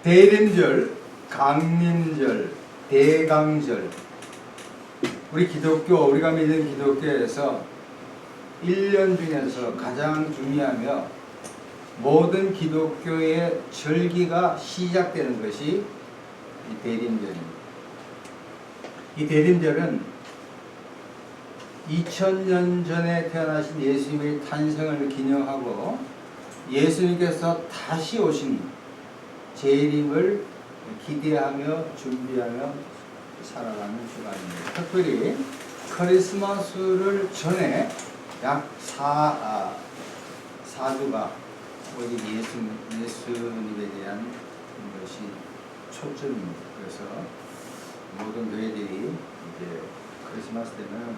대림절, 강림절, 대강절. 우리 기독교, 우리가 믿는 기독교에서 1년 중에서 가장 중요하며 모든 기독교의 절기가 시작되는 것이 이 대림절입니다. 이 대림절은 2000년 전에 태어나신 예수님의 탄생을 기념하고 예수님께서 다시 오신 재림을 기대하며 준비하며 살아가는 주간입니다. 특별히 크리스마스를 전에 약 4주가 오직 예수님에 대한 것이 초점입니다. 그래서 모든 교회들이 이제 크리스마스 때는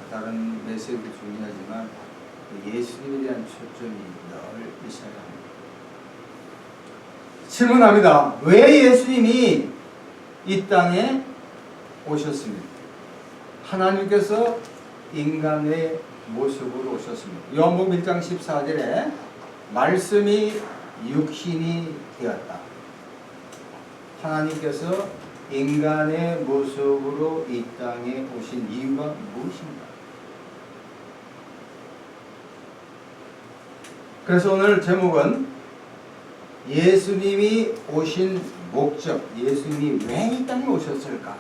다른 메시지도 중요하지만 예수님에 대한 초점이 늘 있어야 합니다. 질문합니다. 왜 예수님이 이 땅에 오셨습니까? 하나님께서 인간의 모습으로 오셨습니다. 요한복음 1장 14절에 말씀이 육신이 되었다. 하나님께서 인간의 모습으로 이 땅에 오신 이유가 무엇인가? 그래서 오늘 제목은 예수님이 오신 목적, 예수님이 왜 이 땅에 오셨을까?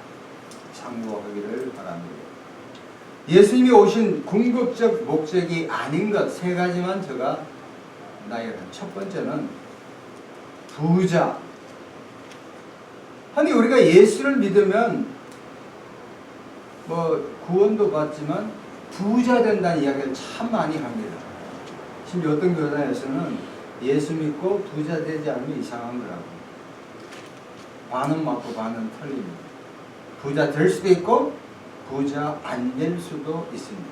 참고하기를 바랍니다. 예수님이 오신 궁극적 목적이 아닌 것 세 가지만 제가 나열합니다. 첫 번째는 부자. 아니 우리가 예수를 믿으면 구원도 받지만 부자 된다는 이야기를 참 많이 합니다. 심지어 어떤 교단에서는 예수 믿고 부자 되지 않으면 이상한 거라고. 반은 맞고 반은 틀립니다. 부자 될 수도 있고 부자 안 될 수도 있습니다.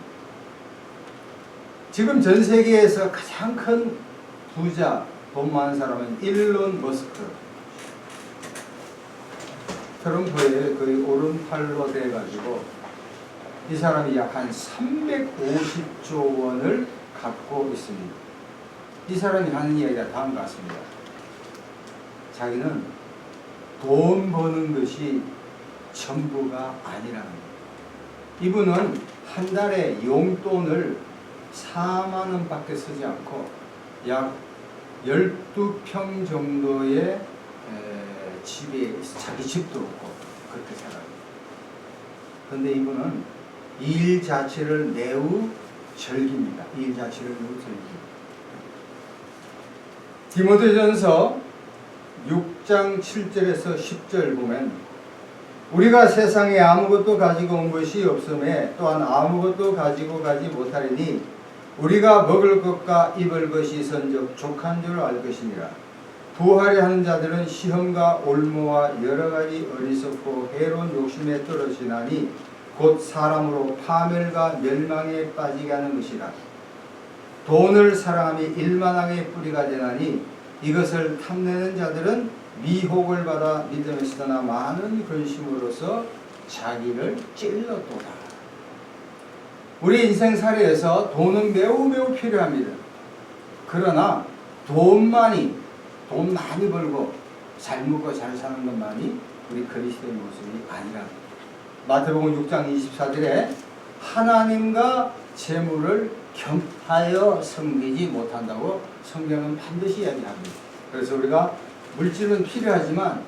지금 전 세계에서 가장 큰 부자, 돈 많은 사람은 일론 머스크. 트럼프의 거의 오른팔로 돼가지고 이 사람이 약 한 350조 원을 갖고 있습니다. 이 사람이 하는 이야기가 다음과 같습니다. 자기는 돈 버는 것이 전부가 아니라는 거예요. 이분은 한 달에 용돈을 4만 원밖에 쓰지 않고 약 12평 정도의 집에 자기 집도 없고 그렇게 살아요. 그런데 이분은 일 자체를 매우 즐깁니다. 일 자체를 매우 즐깁니다. 디모데전서 6장 7절에서 10절 보면 우리가 세상에 아무것도 가지고 온 것이 없음에 또한 아무것도 가지고 가지 못하리니 우리가 먹을 것과 입을 것이 선적 족한 줄 알 것이니라. 부하려 하는 자들은 시험과 올무와 여러 가지 어리석고 해로운 욕심에 떨어지나니 곧 사람으로 파멸과 멸망에 빠지게 하는 것이라. 돈을 사랑함이 일만하게 뿌리가 되나니 이것을 탐내는 자들은 미혹을 받아 믿음에 쓰거나 많은 근심으로써 자기를 찔렀도다. 우리 인생살이에서 돈은 매우 필요합니다. 그러나 돈 많이 벌고 잘 먹고 잘 사는 것만이 우리 그리스도의 모습이 아니라 마태복음 6장 24절에 하나님과 재물을 겸하여 섬기지 못한다고 성경은 반드시 이야기합니다. 그래서 우리가 물질은 필요하지만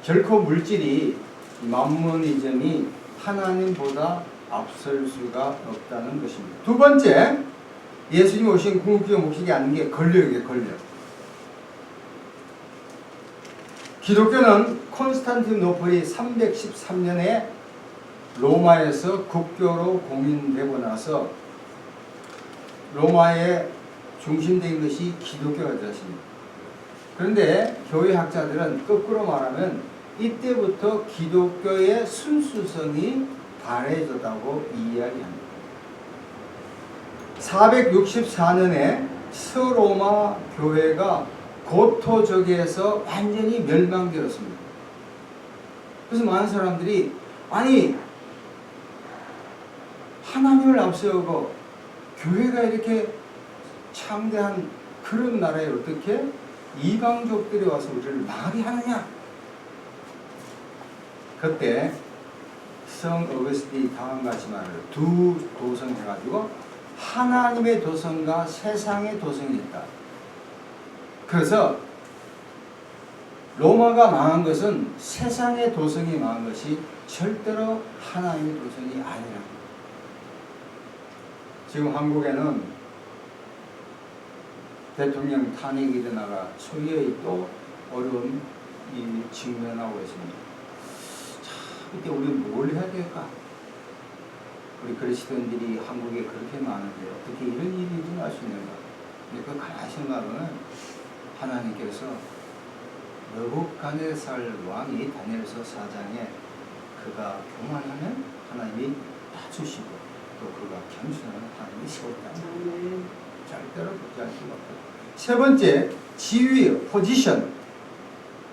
결코 물질이 만몬이즘이 하나님보다 앞설 수가 없다는 것입니다. 두 번째, 예수님이 오신 궁극적 목적이 아닌 게 권력이에요. 권력. 기독교는 콘스탄티노플이 313년에 로마에서 국교로 공인되고 나서 로마의 중심된 것이 기독교가 되었습니다. 그런데 교회학자들은 거꾸로 말하면 이때부터 기독교의 순수성이 발해졌다고 이야기합니다. 464년에 서로마 교회가 고토적에서 완전히 멸망되었습니다. 그래서 많은 사람들이 아니 하나님을 앞세우고 교회가 이렇게 창대한 그런 나라에 어떻게 이방족들이 와서 우리를 망하게 하느냐? 그때 성 어거스틴이 다음과 같이 말을 두 도성 해가지고 하나님의 도성과 세상의 도성이 있다. 그래서 로마가 망한 것은 세상의 도성이 망한 것이 절대로 하나님의 도성이 아니라고. 지금 한국에는 대통령 탄핵이 일어나가 초기에 또 어려움이 직면하고 있습니다. 자, 이때 우리는 뭘 해야 될까? 우리 그리스도인들이 한국에 그렇게 많은데 어떻게 이런 일이 일어날 수 있는가? 근데 그 가만히 생각하면 하나님께서 느부갓네살 왕이 다니엘서 4장에 그가 교만하면 하나님이 낮추시고 또 그가 겸손하면 하나님이 세웠다. 절대로 붙지 않을 수가 없다. 세 번째, 지위, 포지션.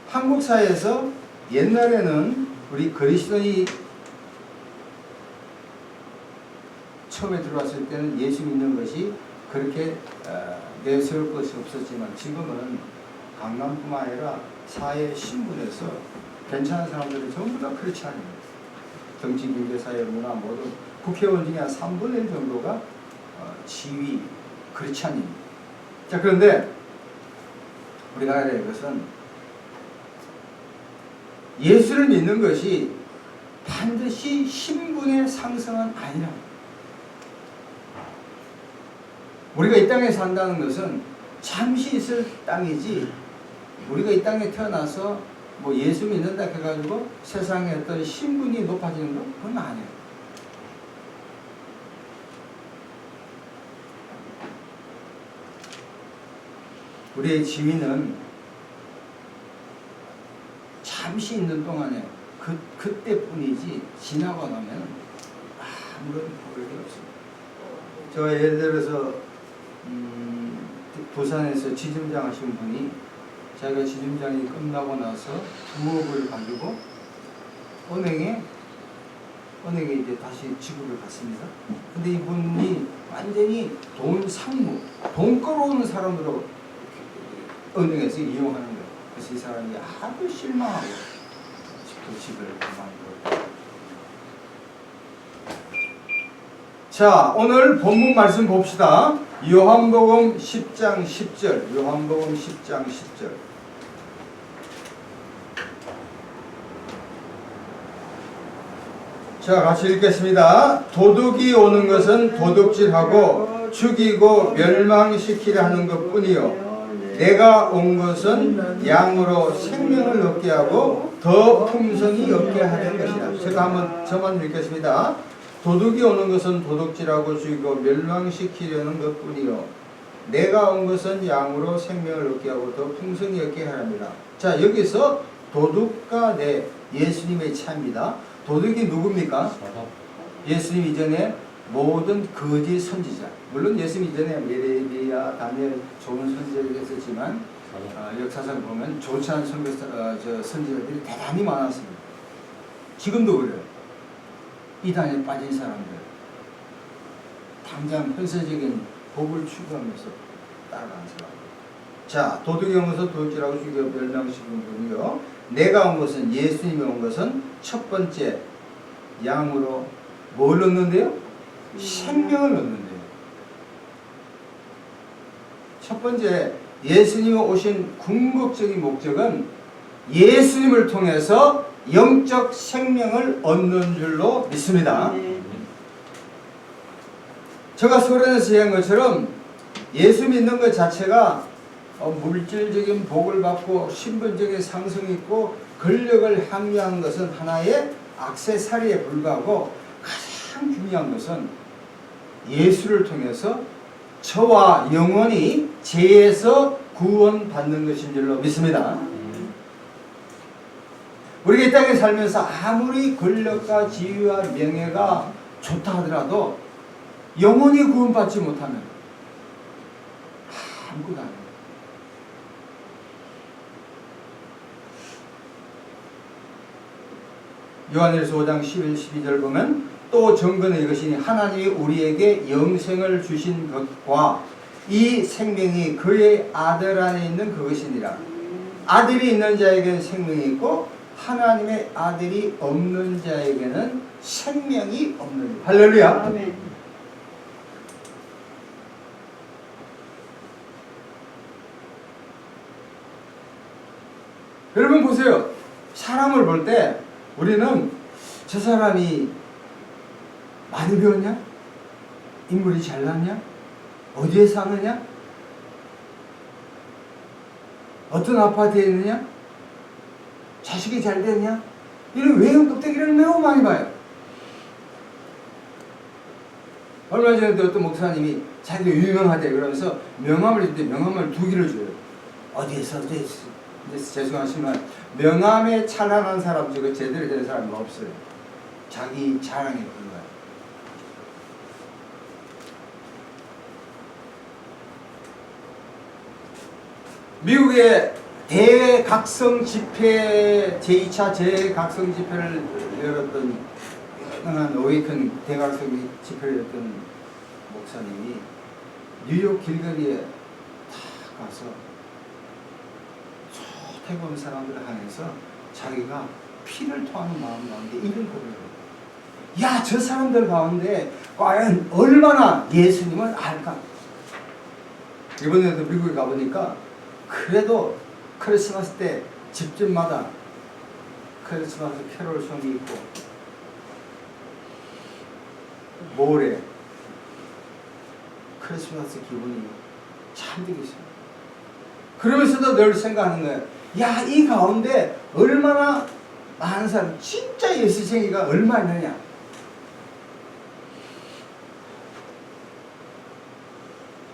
한국 사회에서 옛날에는 우리 그리스도인이 처음에 들어왔을 때는 예수 믿는 것이 그렇게 내세울 것이 없었지만 지금은 강남뿐만 아니라 사회 신분에서 괜찮은 사람들은 전부 다 그렇지 않습니다. 정치, 경제, 사회, 문화 모든 국회의원 중에 한 3분의 1 정도가 지위, 그렇지 않습니다. 자, 그런데 우리가 알아야 될 것은 예수를 믿는 것이 반드시 신분의 상승은 아니라 우리가 이 땅에 산다는 것은 잠시 있을 땅이지 우리가 이 땅에 태어나서 뭐 예수 믿는다 해가지고 세상에 어떤 신분이 높아지는 건 그건 아니에요. 우리의 지위는 잠시 있는 동안에 그때뿐이지 지나고 나면 아무런 보력이 없습니다. 제가 예를 들어서 부산에서 지점장 하신 분이 자기가 지점장이 끝나고 나서 부업을 가지고 은행에 이제 다시 지급을 받습니다. 근데 이분이 완전히 돈 끌어오는 사람으로 은행에서 이용하는 거예요. 그래서 이 사람이 아주 실망하고 그 집을 그만두고. 자, 오늘 본문 말씀 봅시다. 요한복음 10장 10절. 요한복음 10장 10절. 자, 같이 읽겠습니다. 도둑이 오는 것은 도둑질하고 죽이고 멸망시키려 하는 것뿐이요 내가 온 것은 양으로 생명을 얻게 하고 더 풍성히 얻게 하는 것이다. 제가 한번 저만 읽겠습니다. 도둑이 오는 것은 도둑질하고 죽이고 멸망시키려는 것뿐이요 내가 온 것은 양으로 생명을 얻게 하고 더 풍성히 얻게 하랍니다. 자, 여기서 도둑과 예수님의 차이입니다. 도둑이 누굽니까? 예수님 이전에 모든 거짓 선지자, 물론 예수님 이전에 예레미야, 다니엘 좋은 선지자들이 있었지만 역사상 보면 좋지 않은 선지자들이 대단히 많았습니다. 지금도 그래요. 이단에 빠진 사람들 당장 현세적인 복을 추구하면서 따라가는 사람. 자, 도둑이 온 것은 도둑질하고 죽이고 멸망시키는 분이요 내가 온 것은 예수님이 온 것은 첫 번째 양으로 뭘 얻는데요? 생명을 얻는데요. 첫 번째 예수님이 오신 궁극적인 목적은 예수님을 통해서 영적 생명을 얻는 줄로 믿습니다. 제가 소련에서 얘기한 것처럼 예수 믿는 것 자체가 물질적인 복을 받고 신분적인 상승이 있고 권력을 향유하는 것은 하나의 액세서리에 불과하고 가장 중요한 것은 예수를 통해서 저와 영원히 죄에서 구원받는 것인 줄로 믿습니다. 우리가 이 땅에 살면서 아무리 권력과 지위와 명예가 좋다 하더라도 영원히 구원받지 못하면 아무것도 아닙니다. 요한일서 5장 11, 12절 보면 또 증거는 이것이니 하나님이 우리에게 영생을 주신 것과 이 생명이 그의 아들 안에 있는 그것이니라. 아들이 있는 자에게는 생명이 있고 하나님의 아들이 없는 자에게는 생명이 없는. 할렐루야. 아멘. 여러분 보세요. 사람을 볼 때 우리는 저 사람이 많이 배웠냐? 인물이 잘났냐? 어디에 사느냐? 어떤 아파트에 있느냐? 자식이 잘 됐냐? 이런 외형 껍데기를 매우 많이 봐요. 얼마 전에 어떤 목사님이 자기가 유명하대 그러면서 명함을 줄 때 명함을 2개를 줘요. 어디에서 죄송하지만 명함에 찬란한 사람 중에 제대로 된 사람은 없어요. 자기 자랑에 불과해요. 미국의 대각성 집회, 제2차 대각성 집회를 열었던 유명한 어웨이큰 대각성 집회를 열었던 목사님이 뉴욕 길거리에 다 가서 태국 사람들을 향해서 자기가 피를 토하는 마음 가운데 이런 고백을 해요. 야, 저 사람들 가운데 과연 얼마나 예수님을 알까? 이번에도 미국에 가보니까 그래도 크리스마스 때 집집마다 크리스마스 캐롤송이 있고 모래 크리스마스 기분이 참 되겠어요. 그러면서도 늘 생각하는 거예요. 야, 이 가운데 얼마나 많은 사람, 진짜 예수쟁이가 얼마 있느냐.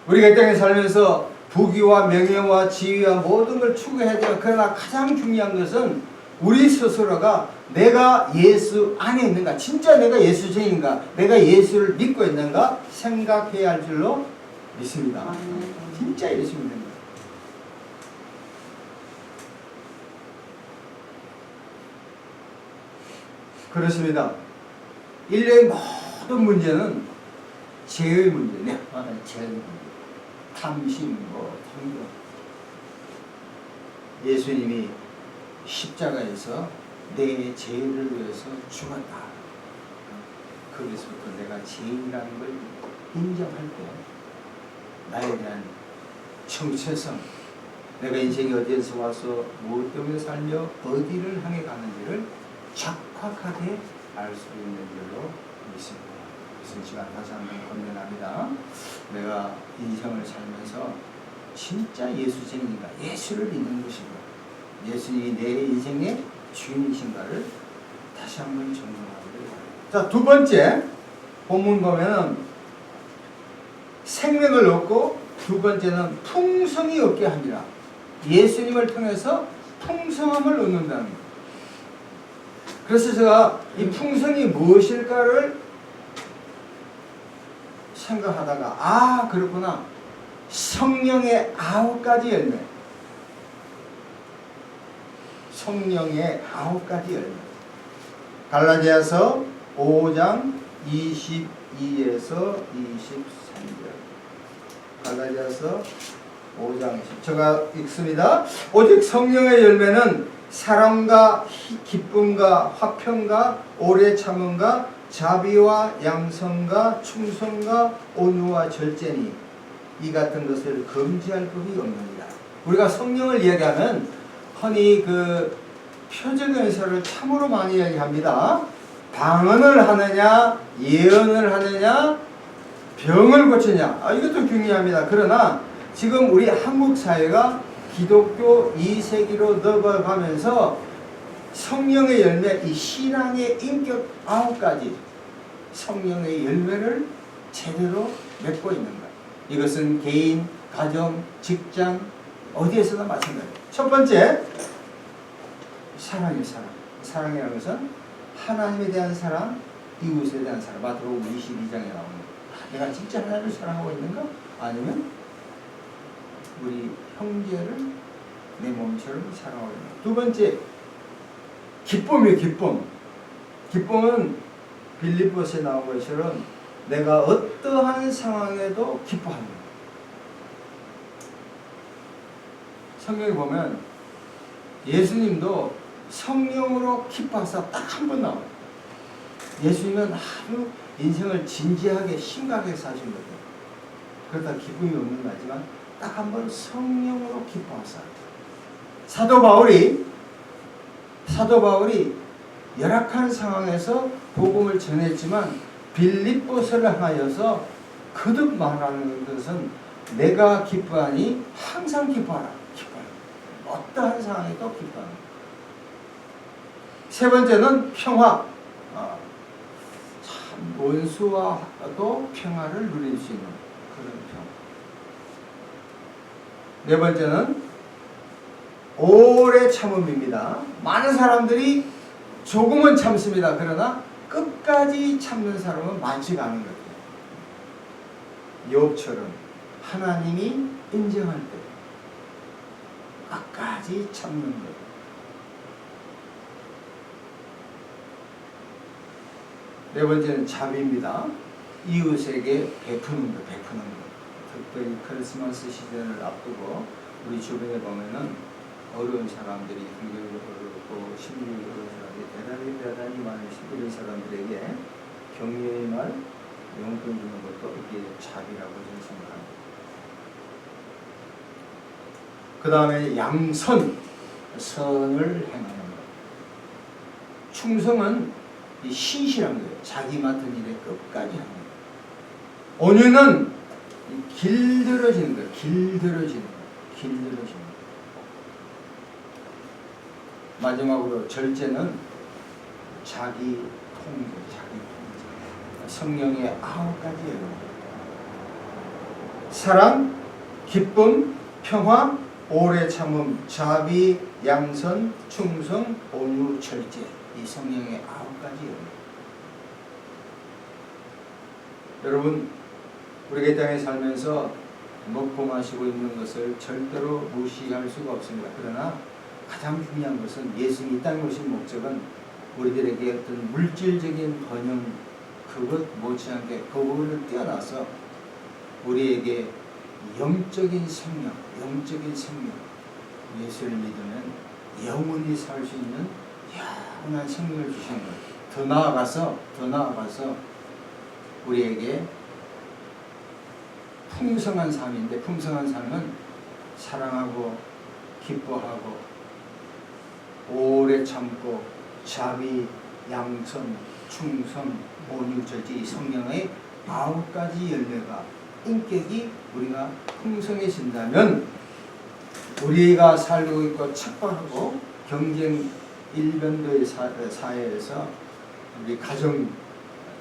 우리가 이 땅에 살면서 부귀와 명예와 지위와 모든 걸 추구해야 돼요. 그러나 가장 중요한 것은 우리 스스로가 내가 예수 안에 있는가, 진짜 내가 예수쟁인가, 내가 예수를 믿고 있는가 생각해야 할 줄로 믿습니다. 진짜 예수 믿는 거예요. 그렇습니다. 인류의 모든 문제는 죄의 문제네요. 죄의 문제. 탐심, 성경. 예수님이 십자가에서 내 죄를 위해서 죽었다. 거기서부터 내가 죄인이라는 걸 인정할 때 나에 대한 정체성, 내가 인생이 어디에서 와서 무엇 때문에 살며 어디를 향해 가는지를 정확하게 알 수 있는 줄로 믿습니다. 그래서 시간 다시 한번 권면합니다. 내가 인생을 살면서 진짜 예수쟁이인가, 예수를 믿는 것인가, 예수님이 내 인생의 주인이신가를 다시 한번 점검하기를 바랍니다. 자, 2번째 본문 보면은 생명을 얻고 2번째는 풍성이 얻게 합니다. 예수님을 통해서 풍성함을 얻는다는 것. 그래서 제가 이 풍성이 무엇일까를 생각하다가 아, 그렇구나. 성령의 9가지 열매. 성령의 9가지 열매. 갈라디아서 5장 22에서 23절. 갈라디아서 5장 20. 제가 읽습니다. 오직 성령의 열매는 사랑과 기쁨과 화평과 오래 참음과 자비와 양성과 충성과 온유와 절제니 이 같은 것을 금지할 법이 없느니라. 우리가 성령을 이야기하면 흔히 그 표적 연설을 참으로 많이 이야기합니다. 방언을 하느냐, 예언을 하느냐, 병을 고치냐, 이것도 중요합니다. 그러나 지금 우리 한국 사회가 기독교 2세기로 넘어가면서 성령의 열매, 이 신앙의 인격 9가지 성령의 열매를 제대로 맺고 있는 것. 이것은 개인, 가정, 직장, 어디에서나 마찬가지예요. 첫 번째, 사랑의 사랑. 사랑이라는 것은 하나님에 대한 사랑, 이웃에 대한 사랑. 마태복음 22장에 나옵니다. 내가 진짜 하나님을 사랑하고 있는가? 아니면 우리 형제를 내 몸처럼 사랑하고 있는가? 2번째, 기쁨이에요. 기쁨. 기쁨은 빌립보서에 나온 것처럼 내가 어떠한 상황에도 기뻐합니다. 성경에 보면 예수님도 성령으로 기뻐하사 딱 한 번 나와요. 예수님은 아주 인생을 진지하게 심각하게 사신 거죠. 그러다 기쁨이 없는 거지만 딱 한 번 성령으로 기뻐하사. 사도 바울이 열악한 상황에서 복음을 전했지만 빌립보서를 향하여서 거듭 말하는 것은 내가 기뻐하니 항상 기뻐하라. 기뻐하라. 어떠한 상황에도 기뻐하라. 세 번째는 평화. 참 원수와도 평화를 누릴 수 있는 그런 평화. 네 번째는 오래 참음입니다. 많은 사람들이 조금은 참습니다. 그러나 끝까지 참는 사람은 많지가 않은 거예요. 욥처럼 하나님이 인정할 때 끝까지 참는 것. 네 번째는 자비입니다. 이웃에게 베푸는 것. 특별히 크리스마스 시즌을 앞두고 우리 주변에 보면은 어려운 사람들이, 경제적으로 어렵고 심리적으로 어려운 사람들이 대단히 많으신 이런 사람들에게 격려의 말, 용돈 주는 것도 이게 자비라고 저는 생각합니다. 그 다음에 양선, 선을 행하는 것. 충성은 신실한 거예요. 자기 맡은 일에 끝까지 하는 거예요. 온유는 길들여지는 거예요. 길들여지는 거예요. 마지막으로 절제는 자기 통제. 성령의 9가지예요. 사랑, 기쁨, 평화, 오래 참음, 자비, 양선, 충성, 온유, 절제. 이 성령의 9가지예요. 여러분, 우리가 이 땅에 살면서 먹고 마시고 있는 것을 절대로 무시할 수가 없습니다. 그러나 가장 중요한 것은 예수님이 이 땅에 오신 목적은 우리들에게 어떤 물질적인 번영 그것 못지않게 그거를 뛰어나서 우리에게 영적인 생명 예수를 믿으면 영원히 살 수 있는 영원한 생명을 주시는 거예요. 더 나아가서 우리에게 풍성한 삶인데, 풍성한 삶은 사랑하고 기뻐하고 오래 참고 자비, 양선, 충성, 온유, 절제, 이 성령의 9가지 열매가 인격이 우리가 풍성해진다면 우리가 살고 있고 척박하고 경쟁 일변도의 사회에서 우리 가정,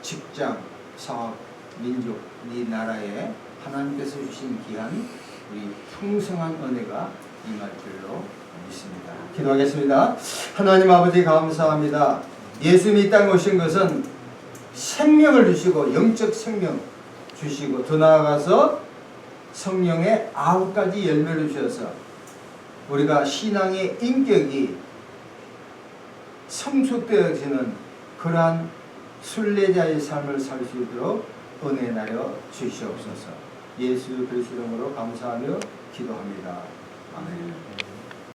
직장, 사업, 민족, 이 나라에 하나님께서 주신 귀한 우리 풍성한 은혜가 임할 줄로 믿습니다. 기도하겠습니다. 하나님 아버지 감사합니다. 예수님이 이 땅에 오신 것은 생명을 주시고 영적 생명 주시고 더 나아가서 성령의 9가지 열매를 주셔서 우리가 신앙의 인격이 성숙되어지는 그러한 순례자의 삶을 살 수 있도록 은혜 나려 주시옵소서. 예수 그리스도 이름으로 감사하며 기도합니다. 아멘.